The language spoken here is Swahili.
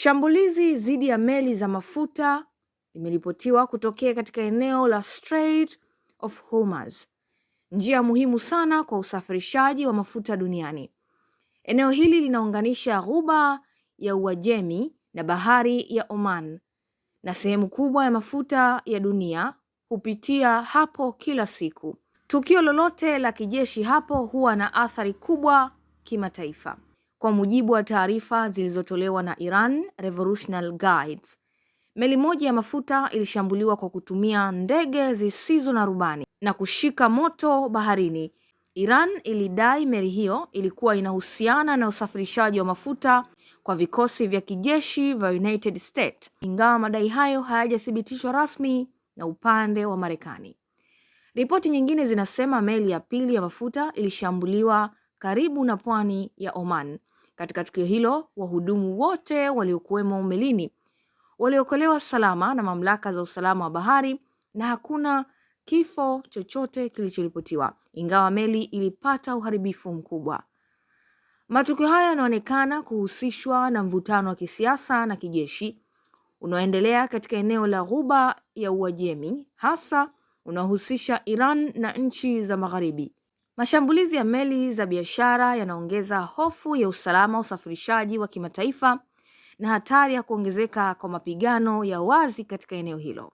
Shambulizi dhidi ya meli za mafuta limeripotiwa kutokea katika eneo la Strait of Hormuz, njia muhimu sana kwa usafirishaji wa mafuta duniani. Eneo hili linaunganisha Ghuba ya Uajemi na Bahari ya Oman, na sehemu kubwa ya mafuta ya dunia hupitia hapo kila siku. Tukio lolote la kijeshi hapo huwa na athari kubwa kimataifa. Kwa mujibu wa taarifa zilizotolewa na Iran Revolutionary Guides, meli moja ya mafuta ilishambuliwa kwa kutumia ndege zisizo na rubani na kushika moto baharini. Iran ilidai meli hiyo ilikuwa inahusiana na usafirishaji wa mafuta kwa vikosi vya kijeshi vya United States, ingawa madai hayo hayajathibitishwa rasmi na upande wa Marekani. Ripoti nyingine zinasema meli ya pili ya mafuta ilishambuliwa karibu na pwani ya Oman. Katika tukio hilo, wahudumu wote waliokuwemo melini waliokolewa salama na mamlaka za usalama wa bahari na hakuna kifo chochote kilichoripotiwa, ingawa meli ilipata uharibifu mkubwa. Matukio haya yanaonekana kuhusishwa na mvutano wa kisiasa na kijeshi unaoendelea katika eneo la Ghuba ya Uajemi, hasa unaohusisha Iran na nchi za Magharibi. Mashambulizi ya meli za biashara yanaongeza hofu ya usalama wa usafirishaji wa kimataifa na hatari ya kuongezeka kwa mapigano ya wazi katika eneo hilo.